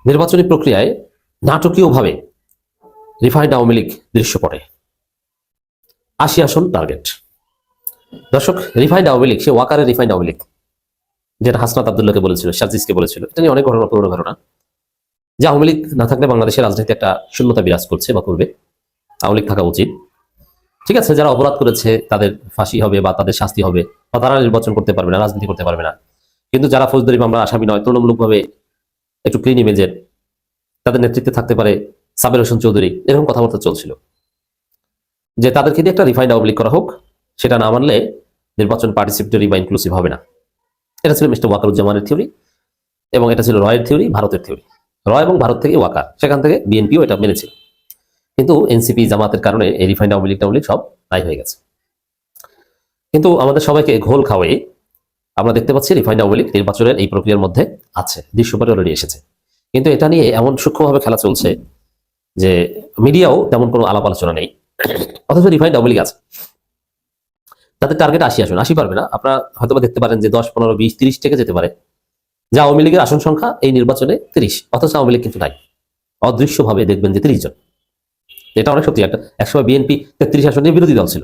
নির্বাচনী প্রক্রিয়ায় নাটকীয়ভাবে রিফাইন্ড আওয়ামী লীগ দৃশ্যপটে 80 আসন টার্গেট। দর্শক, রিফাইন্ড আওয়ামী লীগ, সে ওয়াকারের রিফাইন্ড আওয়ামী লীগ, যেটা হাসনাত আব্দুল্লাহকে বলেছিল, সাজিদকে বলেছিল, এটা নিয়ে অনেক পুরোনো ঘটনা, যে আওয়ামী লীগ না থাকলে বাংলাদেশের রাজনীতি একটা শূন্যতা বিরাজ করছে বা করবে, আওয়ামী লীগ থাকা উচিত। ঠিক আছে, যারা অপরাধ করেছে তাদের ফাঁসি হবে বা তাদের শাস্তি হবে, বা তারা নির্বাচন করতে পারবে না, রাজনীতি করতে পারবে না। কিন্তু যারা ফৌজদারি মামলা আসামি নয়, তুলনামূলকভাবে একটু ক্লিন ইমেজের, তাদের নেতৃত্বে থাকতে পারে সাবের হোসেন চৌধুরী, এরকম কথাবার্তা চলছিল যে তাদেরকে দিয়ে একটা রিফাইন্ড আওয়ামী লীগ করা হোক। সেটা না মানলে নির্বাচন পার্টিসিপেটরি বা ইনক্লুসিভ হবে না। এটা ছিল মিস্টার ওয়াকারুজ্জামানের থিওরি, এবং এটা ছিল রয়ের থিওরি, ভারতের থিওরি। রয় এবং ভারত থেকে ওয়াকার, সেখান থেকে বিএনপিও এটা মেনেছিল। কিন্তু এনসিপি জামাতের কারণে এই রিফাইন্ড আওয়ামী লীগ সব নাই হয়ে গেছে। কিন্তু আমাদের সবাইকে ঘোল খাওয়াই আমরা দেখতে পাচ্ছি রিফাইন্ড আওয়ামী লীগ নির্বাচনের এই প্রক্রিয়ার মধ্যে আছে, দৃশ্যপটে অলরেডি এসেছে। কিন্তু এটা নিয়ে এমন সূক্ষ্মভাবে খেলা চলছে যে মিডিয়াও তেমন কোনো আলাপ আলোচনা নেই, অথচ রিফাইন্ড আওয়ামী লীগ আছে। তাদের টার্গেট 80 আসন, 80 পারবে না। আপনারা হয়তো দেখতে পারেন যে 10, 15, 20, 30 থেকে যেতে পারে, যে আওয়ামী লীগের আসন সংখ্যা এই নির্বাচনে 30, অথচ আওয়ামী লীগ কিন্তু নাই। অদৃশ্যভাবে দেখবেন যে 30 জন। এটা অনেক সত্যি। একসময় বিএনপি 33 আসন নিয়ে বিরোধী দল ছিল,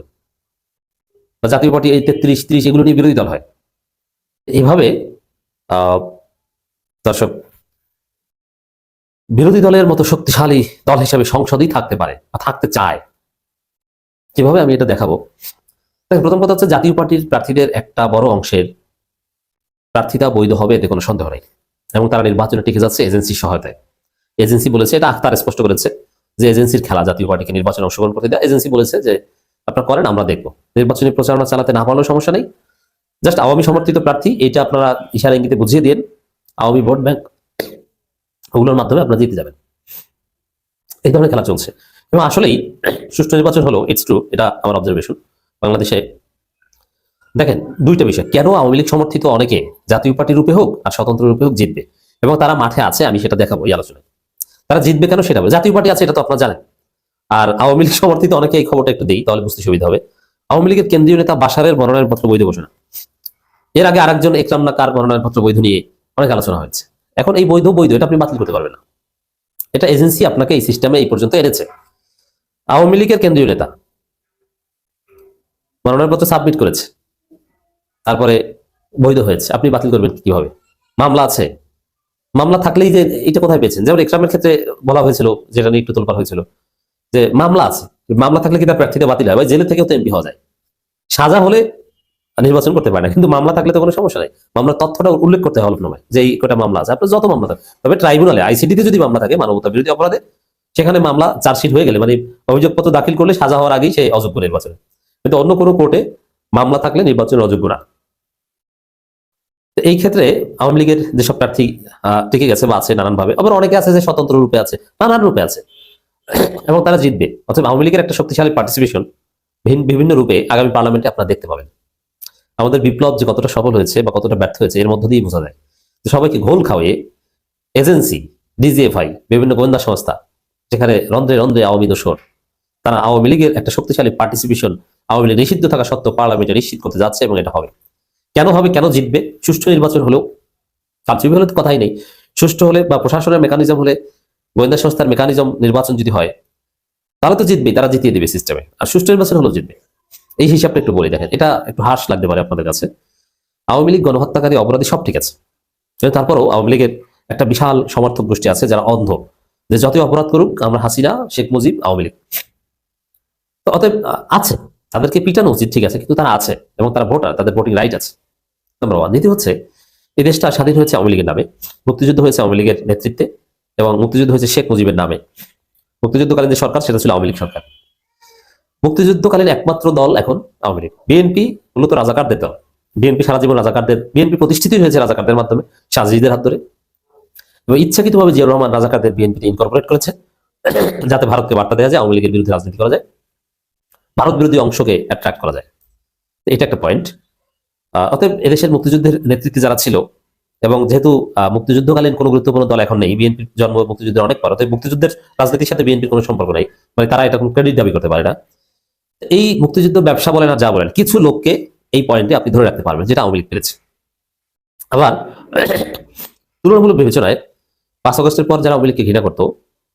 বা জাতীয় পার্টি এই 33, 30 এগুলো নিয়ে বিরোধী দল হয়। এইভাবে দর্শক, বিরোধী দলের মতো শক্তিশালী দল হিসেবে সংসদই থাকতে পারে বা থাকতে চায়। কিভাবে আমি এটা দেখাবো। প্রথম কথা হচ্ছে, জাতীয় পার্টির প্রার্থীদের একটা বড় অংশের প্রার্থিতা বৈধ হবে, এতে কোনো সন্দেহ নেই, এবং তারা নির্বাচনে টিকে যাচ্ছে এজেন্সির সহায়তায়। এজেন্সি বলেছে, এটা আখতার স্পষ্ট করেছে যে এজেন্সির খেলা জাতীয় পার্টিকে নির্বাচনে অংশগ্রহণ করতে দেয়। এজেন্সি বলেছে যে আপনারা করেন, আমরা দেখবো। নির্বাচনী প্রচারণা চালাতে না পারলেও সমস্যা নেই, জাস্ট আওয়ামী সমর্থিত প্রার্থী, এটা আপনারা ইশারা ইঙ্গিতে বুঝিয়ে দিন, আওয়ামী ভোট ব্যাংক, ওগুলোর মাধ্যমে আপনারা জিতে যাবেন। এই ধরনের খেলা চলছে, এবং আসলেই সুষ্ঠু নির্বাচন হলো, ইটস ট্রু, এটা আমার অবজারভেশন। বাংলাদেশে দেখেন দুইটা বিষয়, কেন আওয়ামী লীগ সমর্থিত অনেকে জাতীয় পার্টি রূপে হোক আর স্বতন্ত্র রূপে হোক জিতবে, এবং তারা মাঠে আছে, আমি সেটা দেখাবো এই আলোচনায়। তারা জিতবে কেন সেটা, জাতীয় পার্টি আছে এটা তো আপনারা জানেন। আর আওয়ামী লীগ সমর্থিত অনেকে, এই খবরটা একটু দিই তাহলে বুঝতে সুবিধা হবে। আওয়ামী লীগের কেন্দ্রীয় নেতা বাশারের মনোনয়নপত্র বৈধ ঘোষণা, এর আগে আরেকজন একরাম নাকার মনোনয়নপত্র বৈধ নিয়ে অনেক আলোচনা হয়েছে। এখন এই বৈধ এটা আপনি বাতিল করতে পারবেন না, এটা এজেন্সি আপনাকে এই সিস্টেমে এই পর্যন্ত এনেছে। আওয়ামী লীগের কেন্দ্রীয় নেতা মনোনয়নপত্র সাবমিট করেছে, তারপরে বৈধ হয়েছে, আপনি বাতিল করবেন কিভাবে? মামলা আছে, মামলা থাকলেই যে এটা কোথায় পেয়েছেন? যেমন একরামের ক্ষেত্রে বলা হয়েছিল, যেটা নিয়ে একটু তোলপাড় হয়েছিল, যে মামলা আছে, মামলা থাকলে কি তার প্রার্থীতা বাতিল হয়? জেলে থেকেও তো এমপি হওয়া যায়, সাজা হলে নির্বাচন করতে পারে না, কিন্তু মামলা থাকলে তো কোনো সমস্যা নেই। মামলার তথ্যটা উল্লেখ করতে হয় হলফনামায়, যে এই কটা মামলা আছে। আপনার যত মামলা থাকে, তবে ট্রাইব্যুনালে, আইসিডিতে যদি মামলা থাকে মানবতা বিরোধী অপরাধে, সেখানে মামলা চার্জশিট হয়ে গেলে, মানে অভিযোগপত্র দাখিল করলে সাজা হওয়ার আগেই সে অযোগ্য নির্বাচনে। কিন্তু অন্য কোনো কোর্টে মামলা থাকলে নির্বাচনের অযোগ্য না। এই ক্ষেত্রে আওয়ামী লীগের যেসব প্রার্থী টিকে গেছে বা আছে নানানভাবে, আবার অনেকে আছে যে স্বতন্ত্র রূপে আছে, নানান রূপে আছে, এবং তারা জিতবে। অথবা আওয়ামী লীগের একটা শক্তিশালী পার্টিসিপেশন বিভিন্ন রূপে আগামী পার্লামেন্টে আপনারা দেখতে পাবেন। আমাদের বিপ্লব যে কতটা সফল হয়েছে বা কতটা ব্যর্থ হয়েছে, এর মধ্য দিয়েই বোঝা যায়। সবাইকে ঘোল খাওয়িয়ে এজেন্সি, ডিজিএফআই, বিভিন্ন গোয়েন্দা সংস্থা, যেখানে রন্ধ্রে রন্ধ্রে আওয়ামী দোসর, তারা আওয়ামী লীগের একটা শক্তিশালী পার্টিসিপেশন, আওয়ামী লীগ নিষিদ্ধ থাকা সত্ত্বেও পার্লামেন্টে নিশ্চিত করতে যাচ্ছে, এবং এটা হবে। কেন হবে, কেন জিতবে? সুষ্ঠু নির্বাচন হলেও, কালচুপি হলে তো কথাই নেই, সুষ্ঠু হলে বা প্রশাসনের মেকানিজম হলে, গোয়েন্দা সংস্থার মেকানিজম, নির্বাচন যদি হয়, তাহলে তো জিতবে, তারা জিতিয়ে দেবে সিস্টেমে। আর সুষ্ঠু নির্বাচন হলেও জিতবে। এই হিসাবটা একটু বলে দেখেন, এটা একটু হাস লাগতে পারে আপনাদের কাছে। আওয়ামী লীগ গণহত্যাকারী, অপরাধী, সব ঠিক আছে, কিন্তু তারপরও আওয়ামী লীগের একটা বিশাল সমর্থক গোষ্ঠী আছে যারা অন্ধ, যে যতই অপরাধ করুক আমরা হাসিনা, শেখ মুজিব, আওয়ামী লীগ। তো অতএব আছে, তাদেরকে পিটানো উচিত, ঠিক আছে, কিন্তু তারা আছে এবং তারা ভোটার, তাদের ভোটিং রাইট আছে, নাম্বার ওয়ান। দ্বিতীয় হচ্ছে, এই দেশটা স্বাধীন হয়েছে আওয়ামী লীগের নামে, মুক্তিযুদ্ধ হয়েছে আওয়ামী লীগের নেতৃত্বে, এবং মুক্তিযুদ্ধ হয়েছে শেখ মুজিবের নামে। মুক্তিযুদ্ধকালীন যে সরকার, সেটা ছিল আওয়ামী লীগ সরকার। মুক্তিযুদ্ধকালীন একমাত্র দল এখন আওয়ামী লীগ। বিএনপি মূলত রাজাকারদের দল। বিএনপি সারা জীবন রাজাকারদের, বিএনপি প্রতিষ্ঠিতই হয়েছে রাজাকারদের মাধ্যমে, সাজিদের হাত ধরে, এবং ইচ্ছাকৃতভাবে জিয়াউর রহমান রাজাকারদের বিএনপিতে ইনকর্পোরেট করেছে, যাতে ভারতকে বার্তা দেওয়া যায় আওয়ামী লীগের বিরুদ্ধে রাজনীতি করা যায়, ভারত বিরোধী অংশকে অ্যাট্রাক্ট করা যায়। এটা একটা পয়েন্ট। অতএব এদেশের মুক্তিযুদ্ধের নেতৃত্বে যারা ছিল, এবং যেহেতু মুক্তিযুদ্ধকালীন কোনো গুরুত্বপূর্ণ দল এখন নেই, বিএনপির জন্ম মুক্তিযুদ্ধের অনেক পর, অতএব মুক্তিযুদ্ধের রাজনীতির সাথে বিএনপির কোনো সম্পর্ক নেই, মানে তারা এটা কোনো ক্রেডিট দাবি করতে পারে না। এই মুক্তিযুদ্ধ ব্যবসা বলেন আর যা বলেন, কিছু লোককে এই পয়েন্টে আপনি ধরে রাখতে পারবেন, যেটা আওয়ামী লীগ পেরেছে। আবার তুলনামূলক বিবেচনায় 5 আগস্টের পর যারা আওয়ামী লীগকে ঘৃণা করতো,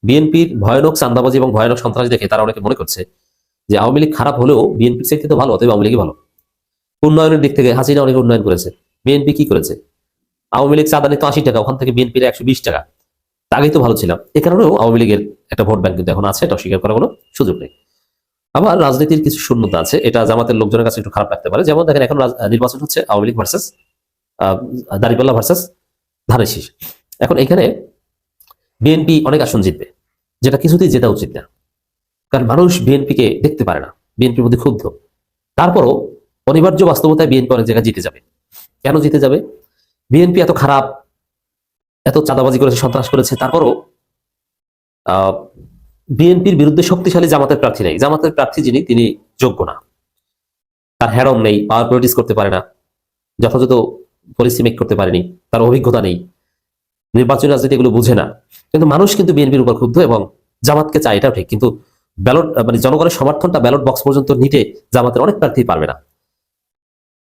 বিএনপির ভয়ানক চাঁদাবাজি এবং ভয়ানক সন্ত্রাস দেখে তারা অনেকে মনে করছে যে আওয়ামী লীগ খারাপ হলেও বিএনপির চাইতে তো ভালো, অতএব আওয়ামী লীগই ভালো। উন্নয়নের দিক থেকে হাসিনা অনেক উন্নয়ন করেছে, বিএনপি কি করেছে? আওয়ামী লীগ চাঁদা নিত 80 টাকা, ওখান থেকে বিএনপির 120 টাকা। আগেই তো ভালো ছিলাম, এ কারণেও আওয়ামী লীগের একটা ভোট ব্যাংক কিন্তু এখন আছে, এটা অস্বীকার করার কোনো সুযোগ নেই। আবার রাজনীতির কিছু শূন্যতা আছে, এটা জামাতের লোকজনের কাছে একটু খারাপ লাগতে পারে। যেমন দেখেন, এখন নির্বাচন হচ্ছে আওয়ামী লীগ ভার্সেস দাঁড়িপাল্লা ভার্সেস ধানের শীষ। এখন এখানে বিএনপি অনেক আসন জিতবে, যেটা কিছুতেই জেতা উচিত না, কারণ মানুষ বিএনপিকে দেখতে পারে না, বিএনপির মধ্যে ক্ষুব্ধ। তারপরও অনিবার্য বাস্তবতায় বিএনপি অনেক জায়গায় জিতে যাবে। কেন জিতে যাবে? বিএনপি এত খারাপ, এত চাঁদাবাজি করেছে, সন্ত্রাস করেছে, তারপরও বিএনপির বিরুদ্ধে শক্তিশালী জামাতের প্রার্থী নেই। জামাতের প্রার্থী যিনি, তিনি যোগ্য না, তার হ্যারম নেই, পাওয়ার পলিটিক্স করতে পারে না, যথাযথ পলিসি মেক করতে পারেনি, তার অভিজ্ঞতা নেই, নির্বাচনী রাজনীতি এগুলো বুঝে না। কিন্তু মানুষ কিন্তু বিএনপির উপর ক্ষুব্ধ এবং জামাতকে চায়, এটাও ঠিক। কিন্তু ব্যালট মানে জনগণের সমর্থনটা ব্যালট বক্স পর্যন্ত নিতে জামাতের অনেক প্রার্থী পারবে না।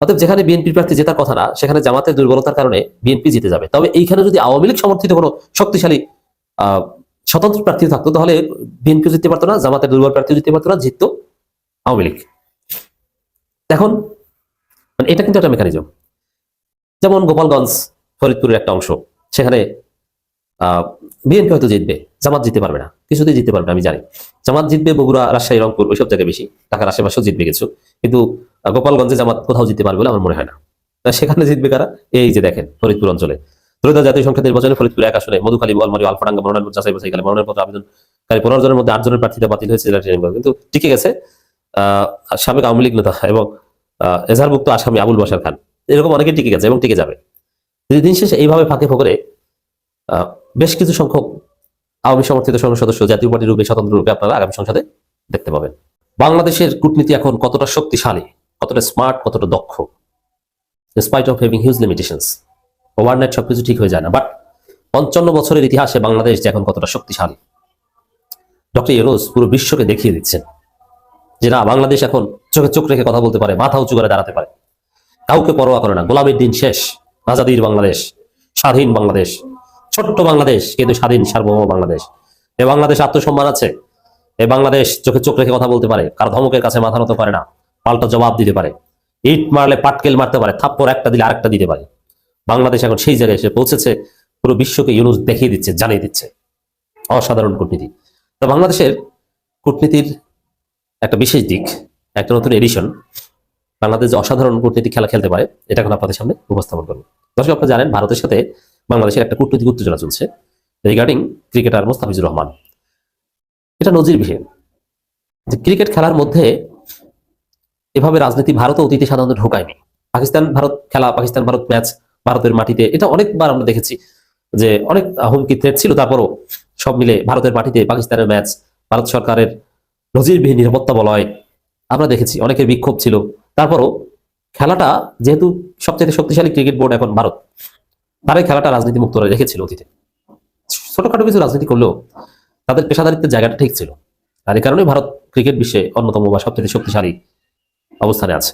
অতএব যেখানে বিএনপির প্রার্থী জেতার কথা না, সেখানে জামাতের দুর্বলতার কারণে বিএনপি জিতে যাবে। তবে এইখানে যদি আওয়ামী লীগ সমর্থিত কোনো শক্তিশালী স্বতন্ত্র প্রার্থী থাকতো, তাহলে বিএনপি জিততে পারতো না, জামাতের দুর্বল প্রার্থী জিততে পারতো না, জিততো আওয়ামী লীগ। এখন মানে এটা কিন্তু একটা মেকানিজম। যেমন গোপালগঞ্জ ফরিদপুরের একটা অংশ, সেখানে বিএনপি হয়তো জিতবে, জামাত জিততে পারবে না, কিছুতেই জিততে পারবে না, আমি জানি। জামাত জিতবে বগুড়া, রাজশাহী, রংপুর, ওইসব জায়গায় বেশি, ঢাকার আশেপাশেও জিতবে কিছু, কিন্তু গোপালগঞ্জে জামাত কোথাও জিততে পারবে বলে আমার মনে হয় না। সেখানে জিতবে কারা? এই যে দেখেন, ফরিদপুর অঞ্চলে ত্রয়োদশ জাতীয় সংসদ নির্বাচনে ফরিদপুর 1 আসনে মধুখালী, বলমারি, আলফাডাঙ্গা মনোনয়ন যাচাই বাছাই কালে মনোনয়নপত্র আবেদনকারী 15 জনের মধ্যে 8 জনের প্রার্থীতা বাতিল হয়েছে, কিন্তু টিকে গেছে সাবেক আওয়ামী লীগ নেতা এবং এজাহারভুক্ত আসামি আবুল বাশার খান। এরকম অনেকে টিকে গেছে এবং টিকে যাবে। দিন শেষে এইভাবে ফাঁকে ফোকরে বেশ কিছু সংখ্যক আওয়ামী সমর্থিত সংসদ সদস্য জাতীয় পার্টির রূপে, স্বতন্ত্র রূপে আপনারা আগামী সংসদে দেখতে পাবেন। বাংলাদেশের কূটনীতি এখন কতটা শক্তিশালী, কতটা স্মার্ট, কতটা দক্ষ, spite of having huge limitations. Overnight সবকিছু ঠিক হয়ে যায় না, বাট 55 বছরের ইতিহাসে বাংলাদেশ যে এখন কতটা শক্তিশালী, ডক্টর ইউনূস পুরো বিশ্বকে দেখিয়ে দিচ্ছেন যে না, বাংলাদেশ এখন চোখে চোখ রেখে কথা বলতে পারে, মাথা উঁচু করে দাঁড়াতে পারে, কাউকে পরোয়া করে না। গোলামীর দিন শেষ, আজাদির বাংলাদেশ, স্বাধীন বাংলাদেশ, ছোট্ট বাংলাদেশ কিন্তু স্বাধীন সার্বভৌম বাংলাদেশ। এ বাংলাদেশ আত্মসম্মান আছে, এ বাংলাদেশ চোখে চোখ রেখে কথা বলতে পারে, কার ধমকের কাছে মাথা নত করে না, পাল্টা জবাব দিতে পারে, ইট মারলে পাটকেল মারতে পারে, থাপ্পড় একটা দিলে আরেকটা দিতে পারে। বাংলাদেশ এখন সেই জায়গায় এসে পৌঁছেছে, পুরো বিশ্বকে ইউনূস দেখিয়ে দিচ্ছে, জানিয়ে দিচ্ছে। অসাধারণ কূটনীতি। তো বাংলাদেশের কূটনীতির একটা বিশেষ দিক, একটা নতুন এডিশন, বাংলাদেশ যে অসাধারণ কূটনীতি খেলা খেলতে পারে, এটা এখন আপনাদের সামনে উপস্থাপন করবো। দর্শক, আপনারা জানেন ভারতের সাথে বাংলাদেশের একটা কূটনৈতিক উত্তেজনা চলছে রিগার্ডিং ক্রিকেটার মোস্তাফিজুর রহমান। এটা নজিরবিহীন যে ক্রিকেট খেলার মধ্যে এভাবে রাজনীতি ভারত অতীতে সাধারণত ঢোকায়নি। পাকিস্তান ভারত খেলা, পাকিস্তান ভারত ম্যাচ ভারতের মাটিতে, এটা অনেকবার আমরা দেখেছি যে অনেক হুমকি থ্রেট ছিল, তারপরও সব মিলে ভারতের মাটিতে পাকিস্তানের ম্যাচ, ভারত সরকারের নজিরবিহীন নিরাপত্তা বলয় আমরা দেখেছি, অনেকের বিক্ষোভ ছিল। তারপরও খেলাটা, যেহেতু সবচেয়ে শক্তিশালী ক্রিকেট বোর্ড এখন ভারত, তারাই খেলাটা রাজনীতি মুক্ত রেখেছিল অতীতে। ছোটখাটো কিছু রাজনীতি করলেও তাদের পেশাদারিত্বের জায়গাটা ঠিক ছিল, আর এই কারণে ভারত ক্রিকেট বিশ্বে অন্যতম বা সবচেয়ে শক্তিশালী অবস্থানে আছে।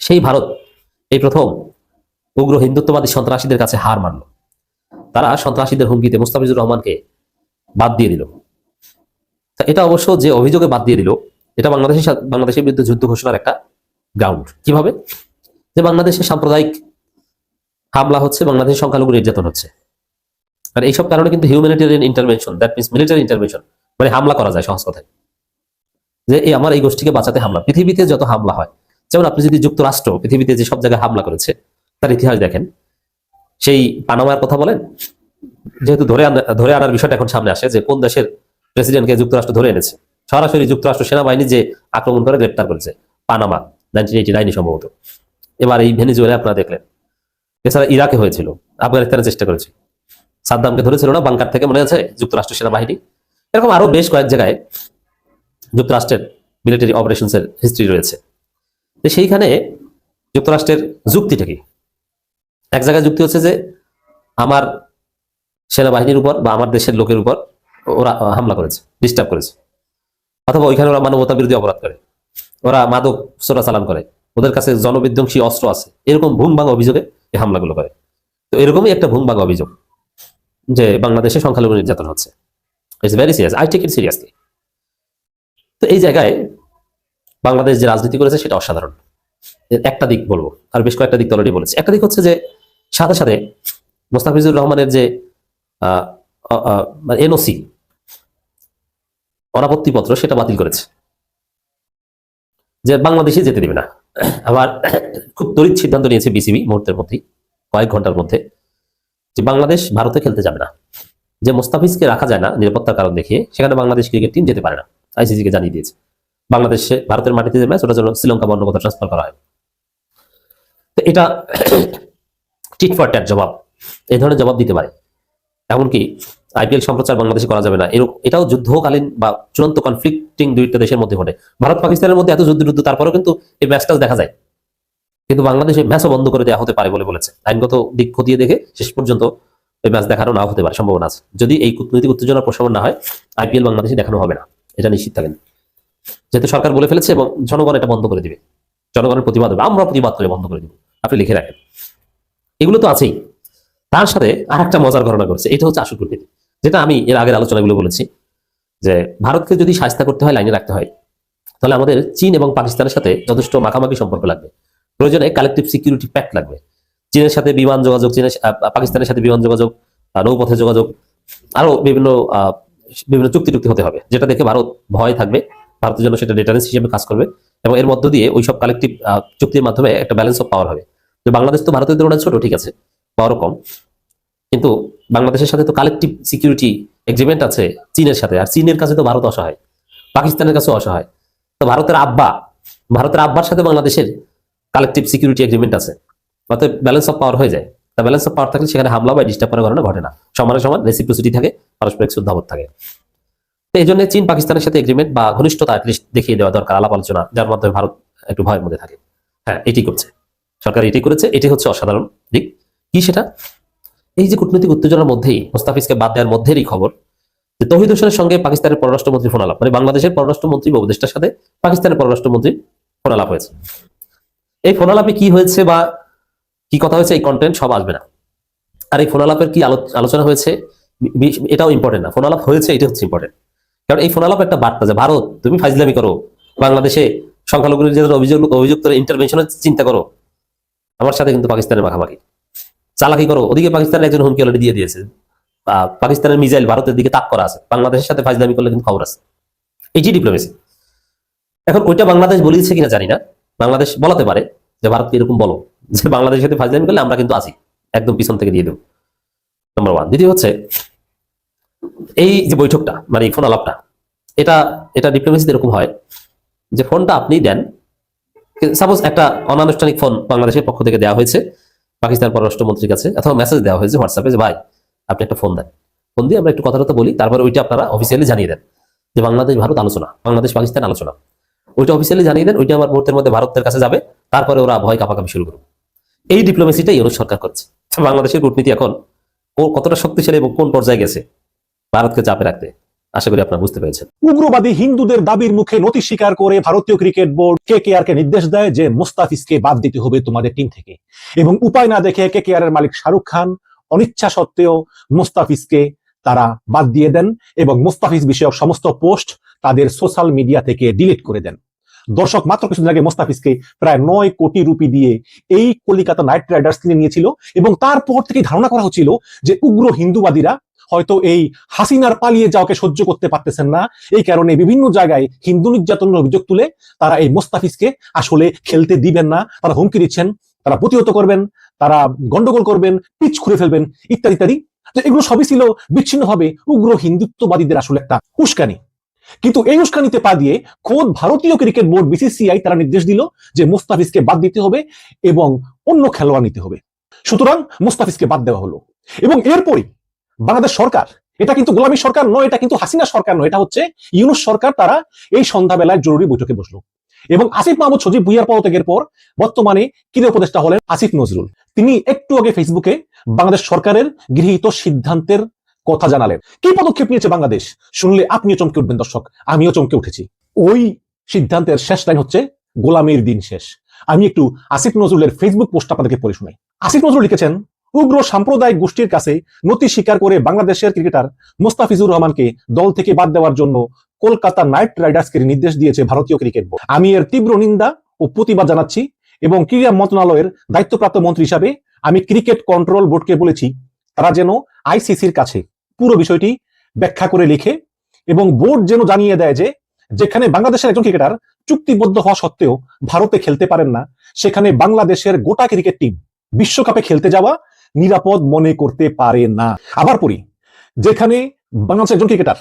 সেই ভারত এই প্রথম উগ্র হিন্দুত্ববাদী সন্ত্রাসীদের কাছে হার মানল। তারা সন্ত্রাসীদের হুমকিতে মুস্তাফিজুর রহমানকে বাদ দিয়ে দিল। এটা অবশ্য যে অভিযোগে বাদ দিয়ে দিল, এটা বাংলাদেশের বিরুদ্ধে যুদ্ধ ঘোষণার একটা গ্রাউন্ড। কিভাবে? যে বাংলাদেশে সাম্প্রদায়িক হামলা হচ্ছে, বাংলাদেশের সংখ্যালঘু নির্যাতন হচ্ছে, আর এইসব কারণে কিন্তু humanitarian intervention, that means military intervention, মানে হামলা করা যায় সহজ কথায়, যে এই আমার এই গোষ্ঠীকে বাঁচাতে হামলা। পৃথিবীতে যত হামলা হয়, যেমন আপনি যদি যুক্তরাষ্ট্র পৃথিবীতে যে সব জায়গায় হামলা করেছে তার ইতিহাস দেখেন, সেই পানামার কথা বলেন, যেহেতু ধরে আনার বিষয়টা এখন সামনে আসে যে কোন দেশের প্রেসিডেন্টকে যুক্তরাষ্ট্র ধরে এনেছে, সরাসরি যুক্তরাষ্ট্র সেনাবাহিনী যে আক্রমণ করে গ্রেপ্তার করেছে, পানামা 1989 সম্ভবত। এবার এই ভেনেজুয়েলা আপনারা দেখলেন, এছাড়া ইরাকে হয়েছিল, আফগানিস্তানের চেষ্টা করেছে, সাদ্দামকে ধরেছিল না বাংকার থেকে, মনে আছে, যুক্তরাষ্ট্র সেনাবাহিনী। এরকম আরো বেশ কয়েক জায়গায় যুক্তরাষ্ট্রের মিলিটারি অপারেশনসের হিস্ট্রি রয়েছে। সেইখানে যুক্তরাষ্ট্রের যুক্তিটা কি? এক জায়গায় যুক্তি হচ্ছে যে আমার সেনাবাহিনীর উপর বা আমার দেশের লোকের উপর ওরা হামলা করেছে, ডিস্টার্ব করেছে, অথবা ওইখানে ওরা মানবতা বিরোধী অপরাধ করে, ওরা মাদক চোরাচালান করে, ওদের কাছে জনবিধ্বংসী অস্ত্র আছে, এরকম ভুং ভাঙা অভিযোগে এই হামলাগুলো করে। তো এরকমই একটা ভুং ভাঙা অভিযোগ যে বাংলাদেশে সংখ্যালঘু নির্যাতন হচ্ছে। It's very serious, I take it seriously. তো এই জায়গায় বাংলাদেশ যে রাজনীতি করেছে সেটা অসাধারণ। একটা দিক বলবো, আর বেশ কয়েকটা দিক তো অলরেডি বলেছি। একটা দিক হচ্ছে যে সাথে সাথে মোস্তাফিজুর রহমানের যে এনওসি অনাপত্তি পত্র সেটা বাতিল করেছে, যে বাংলাদেশে যেতে দেবে না। আবার খুব তড়িৎ সিদ্ধান্ত নিয়েছে বিসিবি মুহূর্তের মধ্যেই, কয়েক ঘন্টার মধ্যে, যে বাংলাদেশ ভারতে খেলতে যাবে না। যে মোস্তাফিজকে রাখা যায় না নিরাপত্তার কারণ দেখিয়ে, সেখানে বাংলাদেশ ক্রিকেট টিম যেতে পারে না। আইসিসিকে জানিয়ে দিয়েছে বাংলাদেশে ভারতের মাটিতে যে ম্যাচ ওটার জন্য শ্রীলঙ্কা বর্ণপত্র ট্রান্সফার করা হয়। তো এটা টিট ফর ট্যাট জবাব, এই ধরনের জবাব দিতে পারে। এমনকি আইপিএল সম্প্রচার বাংলাদেশে করা যাবে না, এটাও যুদ্ধকালীন বা চূড়ান্ত কনফ্লিক্টিং দুইটা দেশের মধ্যে ঘটে। ভারত পাকিস্তানের মধ্যে এত যুদ্ধ, তারপরেও কিন্তু এই ম্যাচটা দেখা যায়। কিন্তু বাংলাদেশে ম্যাচও বন্ধ করে দেওয়া হতে পারে বলে বলেছে। আইনগত দিক খতিয়ে দেখে শেষ পর্যন্ত ওই ম্যাচ দেখানো নাও হতে পারে, সম্ভাবনা আছে। যদি এই কূটনৈতিক উত্তেজনার প্রশমন না হয়, আইপিএল বাংলাদেশে দেখানো হবে না, এটা নিশ্চিত থাকেন। যেহেতু সরকার বলে ফেলেছে এবং জনগণ এটা বন্ধ করে দিবে, জনগণের প্রতিবাদ হবে, আমরা প্রতিবাদ করে বন্ধ করে দিব, আপনি লিখে রাখেন। এগুলো তো আছেই। তার সাথে আর একটা মজার ঘটনা করেছে, এটা হচ্ছে আসল কূটনীতি, যেটা আমি এর আগের আলোচনাগুলো বলেছি, যে ভারতকে যদি সাহায্য করতে হয়, লাইনে রাখতে হয়, তাহলে আমাদের চীন এবং পাকিস্তানের সাথে যথেষ্ট মাখামাখি সম্পর্ক লাগবে। প্রয়োজনে কালেকটিভ সিকিউরিটি প্যাক্ট লাগবে। চীনের সাথে বিমান যোগাযোগ, পাকিস্তানের সাথে বিমান যোগাযোগ, নৌপথে যোগাযোগ, আরো বিভিন্ন চুক্তি হতে হবে, যেটা দেখে ভারত ভয় থাকবে, ভারতের জন্য সেটা ডেটারেন্স হিসেবে কাজ করবে, এবং এর মধ্য দিয়ে ওই সব কালেকটিভ চুক্তির মাধ্যমে একটা ব্যালেন্স অফ পাওয়ার হবে। যে বাংলাদেশ তো ভারতের তুলনায় ছোট, ঠিক আছে, পাওয়ারও কম, কিন্তু বাংলাদেশের সাথে তো কালেকটিভ সিকিউরিটি এগ্রিমেন্ট আছে চীনের সাথে, আর চীনের কাছে তো ভারত অসহায়, পাকিস্তানের কাছেও অসহায়। তো ভারতের আব্বার সাথে বাংলাদেশের কালেকটিভ সিকিউরিটি এগ্রিমেন্ট আছে, অর্থাৎ ব্যালেন্স অফ পাওয়ার হয়ে যায়। তা ব্যালেন্স অফ পাওয়ার থাকলে সেখানে হামলা বা ডিস্টার্ব করার ঘটনা ঘটে না, সমানে সমান রেসিপ্রোসিটি থাকে, পারস্পরিক শ্রদ্ধাবোধ থাকে। তো এই জন্য চীন পাকিস্তানের সাথে এগ্রিমেন্ট বা ঘনিষ্ঠতা অ্যাটলিস্ট দেখিয়ে দেওয়া দরকার, আলাপ আলোচনা, যার মাধ্যমে ভারত একটু ভয়ের মধ্যে থাকে। হ্যাঁ, এটি করছে সরকার, এটি করেছে, এটি হচ্ছে অসাধারণ দিক। কি সেটা? এই যে কূটনৈতিক উত্তেজনার মধ্যেই, মোস্তাফিজকে বাদ দেওয়ার মধ্যেরই খবর যে তৌহিদ হোসেনের সঙ্গে পাকিস্তানের পররাষ্ট্রমন্ত্রী ফোন আলাপ, মানে বাংলাদেশের পররাষ্ট্রমন্ত্রী বা উপদেষ্টার সাথে পাকিস্তানের পররাষ্ট্রমন্ত্রীর ফোন আলাপ হয়েছে। এই ফোন আলাপে কি হয়েছে বা কি কথা হয়েছে, এই কন্টেন্ট সব আসবে না। আর এই ফোন আলাপের কি আলোচনা হয়েছে এটাও ইম্পর্টেন্ট না, ফোন আলাপ হয়েছে এটা হচ্ছে ইম্পর্টেন্ট। কারণ এই ফোন আলাপ একটা বার্তা যে ভারত তুমি ফাইজলামি করো, বাংলাদেশে সংখ্যালঘু নির্যাতনের অভিযুক্ত ইন্টারভেনশনের চিন্তা করো, আমার সাথে কিন্তু পাকিস্তানের মাখামাখি চালাকি করো। ওদিকে পাকিস্তানের একজন হুমকি অলরেডি দিয়ে দিয়েছে, পাকিস্তানের মিসাইল ভারতের দিকে তাক করা আছে, বাংলাদেশের সাথে ফাইজলামি করলে কিন্তু খবর আছে। এইটি ডিপ্লোমেসি। এখন ওইটা বাংলাদেশ বলিয়েছে কিনা জানি না, বাংলাদেশ বলাতে পারে যে ভারতকে এরকম বলো যে বাংলাদেশের সাথে ফাইজলামি করলে আমরা কিন্তু আছি, একদম পিছন থেকে দিয়ে দেব, নম্বর ওয়ান। দ্বিতীয় হচ্ছে এই যে বৈঠকটা, মানে এই ফোন আলাপটা, এটা ডিপ্লোমেসিতে এরকম হয় যে ফোনটা আপনি দেন, সাপোজ একটা অনানুষ্ঠানিক ফোন বাংলাদেশের পক্ষ থেকে দেওয়া হয়েছে পাকিস্তান পররাষ্ট্রমন্ত্রীর কাছে, অথবা মেসেজ দেওয়া হয়েছে হোয়াটসঅ্যাপে যে ভাই আপনি একটা ফোন দেন, ফোন দিয়ে আমরা একটু কথাটা বলি, তারপরে ওইটা আপনারা অফিসিয়ালি জানিয়ে দেন যে বাংলাদেশ ভারত আলোচনা, বাংলাদেশ পাকিস্তান আলোচনা, ওইটা অফিসিয়ালি জানিয়ে দেন, ওইটা আমার মুহূর্তের মধ্যে ভারতের কাছে যাবে, তারপরে ওরা ভয় কাঁপাকাঁপি শুরু করবে। এই ডিপ্লোমেসিটাই ইউনূস সরকার করছে। বাংলাদেশের কূটনীতি এখন কতটা শক্তিশালী এবং কোন পর্যায়ে গেছে ভারতকে চাপে রাখতে, আশা করি আপনারা বুঝতে পেরেছেন। উগ্রবাদী হিন্দুদের দাবির মুখে নতি স্বীকার করে ভারতীয় ক্রিকেট বোর্ড কেকেআর কে নির্দেশ দেয় যে মুস্তাফিজকে বাদ দিতে হবে তোমাদের টিম থেকে, এবং উপায় না দেখে কেকেআর এর মালিক শাহরুখ খান অনিচ্ছা সত্ত্বেও মুস্তাফিজকে তারা বাদ দিয়ে দেন এবং মুস্তাফিজ বিষয়ক সমস্ত পোস্ট তাদের সোশ্যাল মিডিয়া থেকে ডিলিট করে দেন। দর্শক, মাত্র কিছুদিন আগে মুস্তাফিজকে প্রায় 9 কোটি রুপি দিয়ে এই কলকাতা নাইট রাইডার্স কিনে নিয়েছিল, এবং তারপর থেকে ধারণা করা হচ্ছিল যে উগ্র হিন্দুবাদীরা হয়তো এই হাসিনার পালিয়ে যাওয়াকে সহ্য করতে পারতেছেন না, এই কারণে বিভিন্ন জায়গায় হিন্দু নির্যাতনের অভিযোগ তুলে তারা এই মুস্তাফিজকে আসলে খেলতে দিবেন না, তারা হুমকি দিচ্ছেন, তারা প্রতিহত করবেন, তারা গন্ডগোল করবেন, পিচ খুঁড়ে ফেলবেন, ইত্যাদি ইত্যাদি। তো এগুলো সবই ছিল বিচ্ছিন্নভাবে উগ্র হিন্দুত্ববাদীদের আসলে একটা উস্কানি। কিন্তু এই উস্কানিতে পা দিয়ে খোদ ভারতীয় ক্রিকেট বোর্ড বিসিসিআই তারা নির্দেশ দিল যে মুস্তাফিজকে বাদ দিতে হবে এবং অন্য খেলোয়াড় নিতে হবে। সুতরাং মুস্তাফিজকে বাদ দেওয়া হলো, এবং এরপরই বাংলাদেশ সরকার, এটা কিন্তু গোলামী সরকার নয়, এটা কিন্তু হাসিনা সরকার নয়, এটা হচ্ছে ইউনূস সরকার, তারা এই সন্ধ্যাবেলায় জরুরি বৈঠকে বসলো এবং আসিফ মাহমুদ সজীব ভুইয়ার পদত্যাগের পর বর্তমানে ক্রীড়া উপদেষ্টা হলেন আসিফ নজরুল। তিনি একটু আগে ফেসবুকে বাংলাদেশ সরকারের গৃহীত সিদ্ধান্তের কথা জানালেন। কি পদক্ষেপ নিয়েছে বাংলাদেশ শুনলে আপনিও চমকে উঠবেন দর্শক, আমিও চমকে উঠেছি। ওই সিদ্ধান্তের শেষ লাইন হচ্ছে গোলামীর দিন শেষ। আমি একটু আসিফ নজরুলের ফেসবুক পোস্ট আপনাদেরকে পড়ে শোনাই। আসিফ নজরুল লিখেছেন, উগ্র সাম্প্রদায়িক গোষ্ঠীর কাছে নতি স্বীকার করে বাংলাদেশের ক্রিকেটার মোস্তাফিজুর রহমানকে দল থেকে বাদ দেওয়ার জন্য কলকাতা নাইট রাইডার্সকে নির্দেশ দিয়েছে ভারতীয় ক্রিকেট বোর্ড। আমি এর তীব্র নিন্দা ও প্রতিবাদ জানাচ্ছি এবং ক্রীড়া মন্ত্রণালয়ের দায়িত্বপ্রাপ্ত মন্ত্রী হিসাবে আমি ক্রিকেট কন্ট্রোল বোর্ডকে বলেছি তারা যেন আইসিসির কাছে পুরো বিষয়টি ব্যাখ্যা করে লিখে এবং বোর্ড যেন জানিয়ে দেয় যে যেখানে বাংলাদেশের একজন ক্রিকেটার চুক্তিবদ্ধ হওয়া সত্ত্বেও ভারতে খেলতে পারেন না, সেখানে বাংলাদেশের গোটা ক্রিকেট টিম বিশ্বকাপে খেলতে যাওয়া নিরাপদ মনে করতে পারে না। আবার পড়ি, যেখানে বাংলাদেশের একজন ক্রিকেটার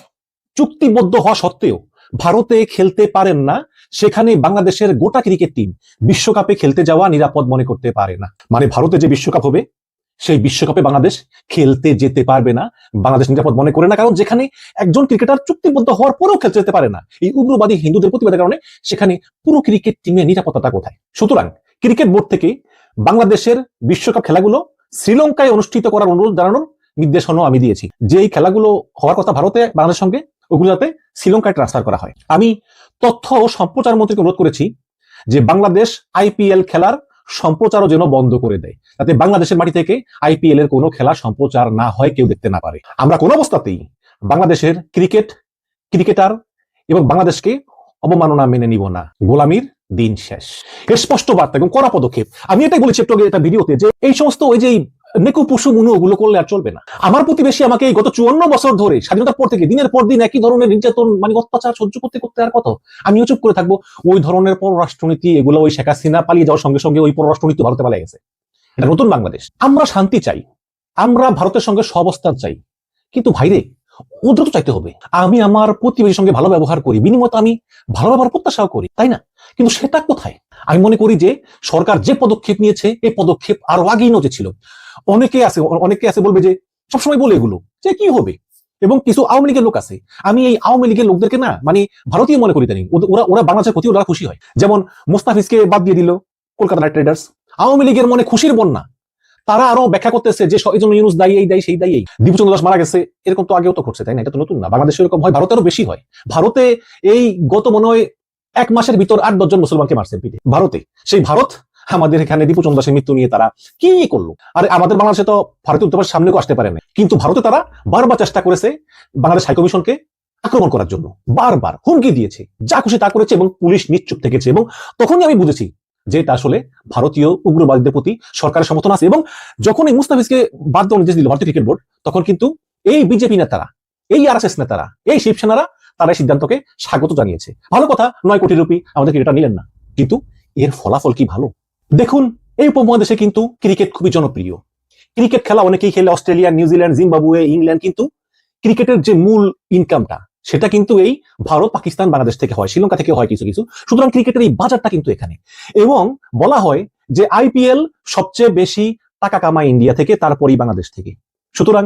চুক্তিবদ্ধ হওয়া সত্ত্বেও ভারতে খেলতে পারেন না, সেখানে বাংলাদেশের গোটা ক্রিকেট টিম বিশ্বকাপে খেলতে যাওয়া নিরাপদ মনে করতে পারে না। মানে ভারতে যে বিশ্বকাপ হবে সেই বিশ্বকাপে বাংলাদেশ খেলতে যেতে পারবে না, বাংলাদেশ নিরাপদ মনে করে না। কারণ যেখানে একজন ক্রিকেটার চুক্তিবদ্ধ হওয়ার পরেও খেলতে যেতে পারে না এই উগ্রবাদী হিন্দুদের প্রতিবাদের কারণে, সেখানে পুরো ক্রিকেট টিমের নিরাপত্তাটা কোথায়? সুতরাং ক্রিকেট বোর্ড থেকে বাংলাদেশের বিশ্বকাপ খেলাগুলো শ্রীলঙ্কায় অনুষ্ঠিত করার অনুরোধ জানানোর নির্দেশনাও আমি দিয়েছি। যে এই খেলাগুলো হওয়ার কথা ভারতে বাংলাদেশের সঙ্গে, ওগুলো যাতে শ্রীলঙ্কায় ট্রান্সফার করা হয়। আমি তথ্য ও সম্প্রচার মন্ত্রীকে অনুরোধ করেছি যে বাংলাদেশ আইপিএল খেলার সম্প্রচারও যেন বন্ধ করে দেয়, যাতে বাংলাদেশের মাটি থেকে আইপিএল এর কোনো খেলা সম্প্রচার না হয়, কেউ দেখতে না পারে। আমরা কোনো অবস্থাতেই বাংলাদেশের ক্রিকেটার এবং বাংলাদেশকে অবমাননা মেনে নিব না। গোলামির দিন শেষ। এর স্পষ্ট বার্তা এবং কড়া পদক্ষেপ। আমি এটাই বলেছি একটু আগে একটা ভিডিওতে যে এই সমস্ত ওই যে নেকু পশু মুনু ওগুলো করলে আর চলবে না। আমার প্রতিবেশী আমাকে গত 54 বছর ধরে স্বাধীনতার পর থেকে দিনের পর দিন একই ধরনের নির্যাতন মানে অত্যাচার সহ্য করতে করতে আর কত আমিও চুপ করে থাকবো? ওই ধরনের পররাষ্ট্রনীতি এগুলো ওই শেখ হাসিনা পালিয়ে যাওয়ার সঙ্গে সঙ্গে ওই পররাষ্ট্রনীতি ভারতে পালিয়ে গেছে। এটা নতুন বাংলাদেশ। আমরা শান্তি চাই, আমরা ভারতের সঙ্গে সহাবস্থান চাই, কিন্তু ভাইরে ওদের তো চাইতে হবে। আমি আমার প্রতিবেশীর সঙ্গে ভালো ব্যবহার করি, বিনিময়ে আমি ভালো ব্যবহার প্রত্যাশাও করি, তাই না? কিন্তু সেটা কোথায়? আমি মনে করি যে সরকার যে পদক্ষেপ নিয়েছে এই পদক্ষেপ আরো আগেই নজর ছিল। অনেকে আছে বলবে যে সবসময় বলে এগুলো যে কি হবে, এবং কিছু আওয়ামী লীগের লোক আছে, আমি এই আওয়ামী লীগের লোকদেরকে না মানে ভারতীয় মনে করি, তাই ওরা বাংলাদেশের প্রতি ওরা খুশি হয়। যেমন মুস্তাফিজকে বাদ দিয়ে দিল কলকাতা নাইট রাইডার্স, আওয়ামী লীগের মনে খুশির বন্যা। তারা আরো ব্যাখ্যা করতেছে যে এই জন্য ইউনুস দায়ী, এই দায়ী, সেই দায়ী। দীপচন্দ্র দাস মারা গেছে, এরকম তো আগেও তো ঘটছে, তাই না? এটা তো নতুন না। বাংলাদেশে এরকম হয়, ভারতেরও বেশি হয়। ভারতে এই গত মনে হয় 1 মাসের ভিতর 8-10 জন মুসলমানকে মারছে পিঠে ভারতে। সেই ভারত আমাদের এখানে দীপচন্দ্র দাসের মৃত্যু নিয়ে তারা কি করলো? আর আমাদের বাংলাদেশে তো ভারতীয় উত্তর সামনেও আসতে পারে না, কিন্তু ভারতে তারা বারবার চেষ্টা করেছে বাংলাদেশ হাইকমিশনকে আক্রমণ করার জন্য, বারবার হুমকি দিয়েছে, যা খুশি তা করেছে এবং পুলিশ নিশ্চুপ থেকেছে। এবং তখনই আমি বুঝেছি যে এটা আসলে ভারতীয় উগ্রবাদীদের প্রতি সরকারের সমর্থন আছে। এবং যখন এই মুস্তাফিজকে বাদ দেওয়ার নির্দেশ দিল ভারতীয় ক্রিকেট বোর্ড, তখন কিন্তু এই বিজেপি নেতারা, এই আরএসএস নেতারা, এই শিবসেনারা তারা এই সিদ্ধান্তকে স্বাগত জানিয়েছে। ভালো কথা, 9 কোটি রুপি আমাদের ক্রিকেটার নিলেন না, কিন্তু এর ফলাফল কি ভালো? দেখুন, এই উপমহাদেশে কিন্তু ক্রিকেট খুবই জনপ্রিয়। ক্রিকেট খেলা অনেকেই খেলে, অস্ট্রেলিয়া, নিউজিল্যান্ড, জিম্বাবুয়ে, ইংল্যান্ড, কিন্তু ক্রিকেটের যে মূল ইনকামটা সেটা কিন্তু এই ভারত, পাকিস্তান, বাংলাদেশ থেকে হয়, শ্রীলঙ্কা থেকে হয় কিছু কিছু। সুতরাং ক্রিকেটের এই বাজারটা কিন্তু এখানে। এবং বলা হয় যে আইপিএল সবচেয়ে বেশি টাকা কামায় ইন্ডিয়া থেকে, তারপরেই বাংলাদেশ থেকে। সুতরাং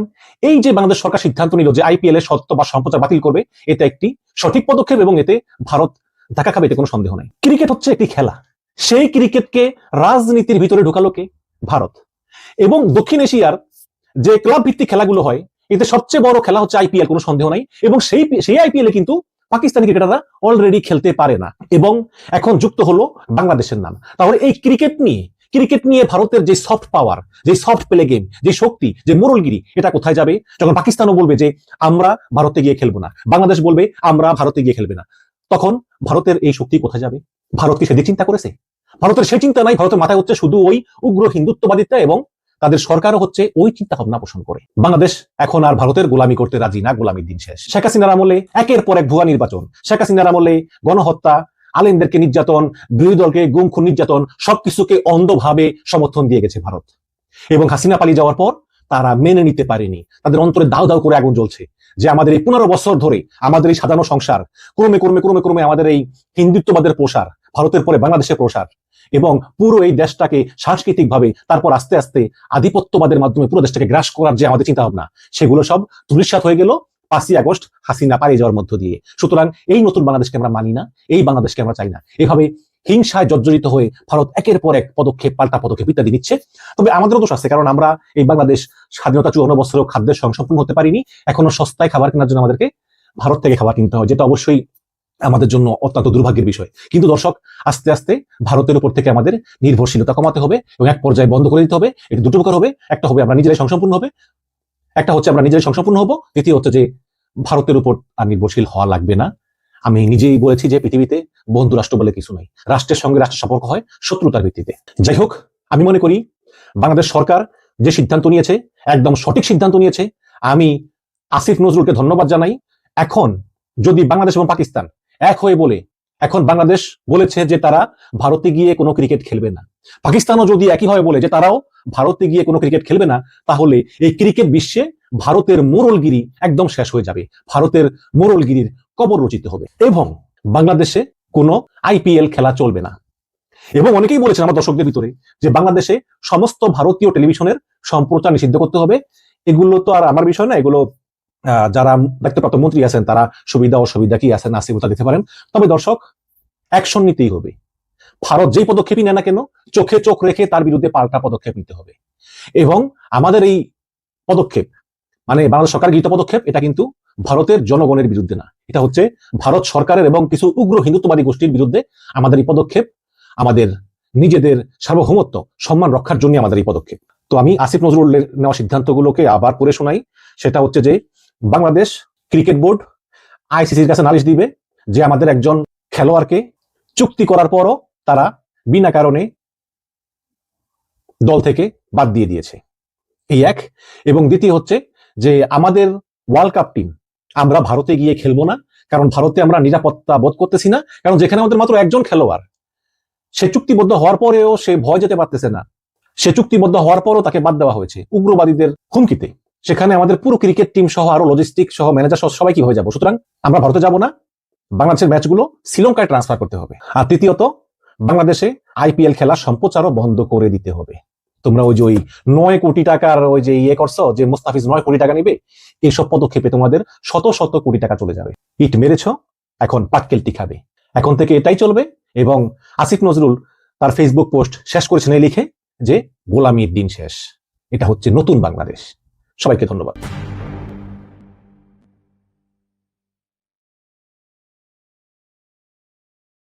এই যে বাংলাদেশ সরকার সিদ্ধান্ত নিল যে আইপিএল এর সত্য বা সম্প্রচার বাতিল করবে, এটা একটি সঠিক পদক্ষেপ এবং এতে ভারত ধাক্কা খাবে, এতে কোনো সন্দেহ নাই। ক্রিকেট হচ্ছে একটি খেলা, সেই ক্রিকেটকে রাজনীতির ভিতরে ঢুকালো কে? ভারত। এবং দক্ষিণ এশিয়ার যে ক্লাব ভিত্তিক খেলাগুলো হয়, এতে সবচেয়ে বড় খেলা হচ্ছে আইপিএল, কোনো সন্দেহ নাই। এবং সেই আইপিএল এ কিন্তু পাকিস্তানি ক্রিকেটাররা অলরেডি খেলতে পারে না, এবং এখন যুক্ত হলো বাংলাদেশের নাম। তাহলে এই ক্রিকেট নিয়ে ভারতের যে সফট পাওয়ার, যে সফট প্লে গেম, যে শক্তি, যে মোরলগিরি, এটা কোথায় যাবে? যখন পাকিস্তানও বলবে যে আমরা ভারতে গিয়ে খেলবো না, বাংলাদেশ বলবে আমরা ভারতে গিয়ে খেলবে না, তখন ভারতের এই শক্তি কোথায় যাবে? ভারত কি সেদিক চিন্তা করেছে? ভারতের সেই চিন্তা নাই। ভারতের মাথায় হচ্ছে শুধু ওই উগ্র হিন্দুত্ববাদিতা, এবং তাদের সরকারও হচ্ছে ওই চিন্তা ভাবনা পোষণ করে। বাংলাদেশ এখন আর ভারতের গোলামি করতে রাজি না, গোলামির দিন শেষ। শেখ হাসিনার আমলে একের পর এক ভুয়া নির্বাচন, শেখ হাসিনার আমলে গণহত্যা, আলেমদেরকে নির্যাতন, বিরোধী দলকে গুম খুন নির্যাতন, সবকিছুকে অন্ধভাবে সমর্থন দিয়ে গেছে ভারত। এবং হাসিনা পালিয়ে যাওয়ার পর তারা মেনে নিতে পারেনি, তাদের অন্তরে দাউ দাউ করে আগুন জ্বলছে যে আমাদের এই 15 বছর ধরে আমাদের এই সাজানো সংসার ক্রমে ক্রমে ক্রমে ক্রমে আমাদের এই হিন্দুত্ববাদের প্রসার, ভারতের পরে বাংলাদেশের প্রসার, এবং পুরো এই দেশটাকে সাংস্কৃতিক ভাবে, তারপর আস্তে আস্তে আধিপত্যবাদের মাধ্যমে পুরো দেশটাকে গ্রাস করার যে আমাদের চিন্তা ভাবনা, সেগুলো সব ধূলিসাৎ হয়ে গেল 5ই আগস্ট হাসিনা পালিয়ে যাওয়ার মধ্য দিয়ে। সুতরাং এই নতুন বাংলাদেশকে আমরা মানি না, এই বাংলাদেশকে আমরা চাই না। এভাবে হিংসায় জর্জরিত হয়ে ভারত একের পর এক পদক্ষেপ, পাল্টা পদক্ষেপ ইত্যাদি নিচ্ছে। তবে আমাদেরও দোষ আছে, কারণ আমরা এই বাংলাদেশ স্বাধীনতা 54 বছরেও খাদ্যের সংসম্পূর্ণ হতে পারিনি। এখনো সস্তায় খাবার কেনার জন্য আমাদেরকে ভারত থেকে খাবার কিনতে হয়, যেটা অবশ্যই আমাদের জন্য অত্যন্ত দুর্ভাগ্যের বিষয়। কিন্তু দর্শক, আস্তে আস্তে ভারতের উপর থেকে আমাদের নির্ভরশীলতা কমাতে হবে এবং এক পর্যায়ে বন্ধ করে দিতে হবে। এটা দুটো প্রকার হবে, একটা হবে আমরা নিজেরাই স্বয়ংসম্পূর্ণ হবে, একটা হচ্ছে আমরা নিজেরাই স্বয়ংসম্পূর্ণ হব, দ্বিতীয় হচ্ছে যে ভারতের উপর আর নির্ভরশীল হওয়া লাগবে না। আমি নিজেই বলেছি যে পৃথিবীতে বন্ধু রাষ্ট্র বলে কিছু নাই, রাষ্ট্রের সঙ্গে রাষ্ট্রের সম্পর্ক হয় শত্রুতার ভিত্তিতে। যাই হোক, আমি মনে করি বাংলাদেশ সরকার যে সিদ্ধান্ত নিয়েছে একদম সঠিক সিদ্ধান্ত নিয়েছে। আমি আসিফ নজরুলকে ধন্যবাদ জানাই। এখন যদি বাংলাদেশ এবং পাকিস্তান এক হয়ে বলে, এখন বাংলাদেশ বলেছে যে তারা ভারতে গিয়ে কোনো ক্রিকেট খেলবে না, পাকিস্তানও যদি একইভাবে বলে যে তারাও ভারতে গিয়ে কোনো ক্রিকেট খেলবে না, তাহলে এই ক্রিকেট বিশ্বে ভারতের মোড়লগিরি একদম শেষ হয়ে যাবে, ভারতের মোড়লগিরির কবর রচিত হবে এবং বাংলাদেশে কোনো আইপিএল খেলা চলবে না। এবং অনেকেই বলেছেন আমার দর্শকদের ভিতরে যে বাংলাদেশে সমস্ত ভারতীয় টেলিভিশনের সম্প্রচার নিষিদ্ধ করতে হবে। এগুলো তো আর আমার বিষয় না, এগুলো যারা দায়িত্বপ্রাপ্ত মন্ত্রী আছেন তারা সুবিধা অসুবিধা কি আছে না আছে ওটা দিতে পারেন। তবে দর্শক, অ্যাকশন নিতেই হবে। ভারত যেই পদক্ষেপই নেয় না কেন, চোখে চোখ রেখে তার বিরুদ্ধে পাল্টা পদক্ষেপ নিতে হবে। এবং আমাদের এই পদক্ষেপ, মানে বাংলাদেশ সরকার গৃহীত পদক্ষেপ, এটা কিন্তু ভারতের জনগণের বিরুদ্ধে না, এটা হচ্ছে ভারত সরকারের এবং কিছু উগ্র হিন্দুত্ববাদী গোষ্ঠীর বিরুদ্ধে আমাদের এই পদক্ষেপ। আমাদের নিজেদের সার্বভৌমত্ব সম্মান রক্ষার জন্য আমাদের এই পদক্ষেপ। তো আমি আসিফ নজরুলের নেওয়া সিদ্ধান্তগুলোকে আবার পড়ে শোনাই। সেটা হচ্ছে যে বাংলাদেশ ক্রিকেট বোর্ড আইসিসির কাছে নালিশ দিবে যে আমাদের একজন খেলোয়াড়কে চুক্তি করার পরও তারা বিনা কারণে দল থেকে বাদ দিয়ে দিয়েছে, এই এক। এবং দ্বিতীয় হচ্ছে যে আমাদের ওয়ার্ল্ড কাপ টিম আমরা ভারতে গিয়ে খেলবো না, কারণ ভারতে আমরা নিরাপত্তা বোধ করতেছি না, কারণ যেখানে আমাদের মাত্র একজন খেলোয়াড়, সে চুক্তিবদ্ধ হওয়ার পরেও সে ভয় যেতে পারতেছে না, সে চুক্তিবদ্ধ হওয়ার পরও তাকে বাদ দেওয়া হয়েছে উগ্রবাদীদের হুমকিতে। সেখানে আমাদের পুরো ক্রিকেট টিম সহ আরো লজিস্টিক সহ ম্যানেজার সহ সবাই কি হয়ে যাবো। সুতরাং আমরা ভারতে যাব না, বাংলাদেশের ম্যাচগুলো শ্রীলঙ্কায় ট্রান্সফার করতে হবে। আর তৃতীয়ত, বাংলাদেশে আইপিএল খেলা সম্প্রচারও বন্ধ করে দিতে হবে। তোমরা ওই যে ওই 9 কোটি টাকার ওই যে ইয়ে করছো যে মুস্তাফিজ 9 কোটি টাকা নিবে, এইসব পদক্ষেপে তোমাদের শত শত কোটি টাকা চলে যাবে। ইট মেরেছ, এখন পাটকেলটি খাবে। এখন থেকে এটাই চলবে। এবং আসিফ নজরুল তার ফেসবুক পোস্ট শেষ করেছেন এই লিখে যে গোলামির দিন শেষ, এটা হচ্ছে নতুন বাংলাদেশ। সবাইকে ধন্যবাদ।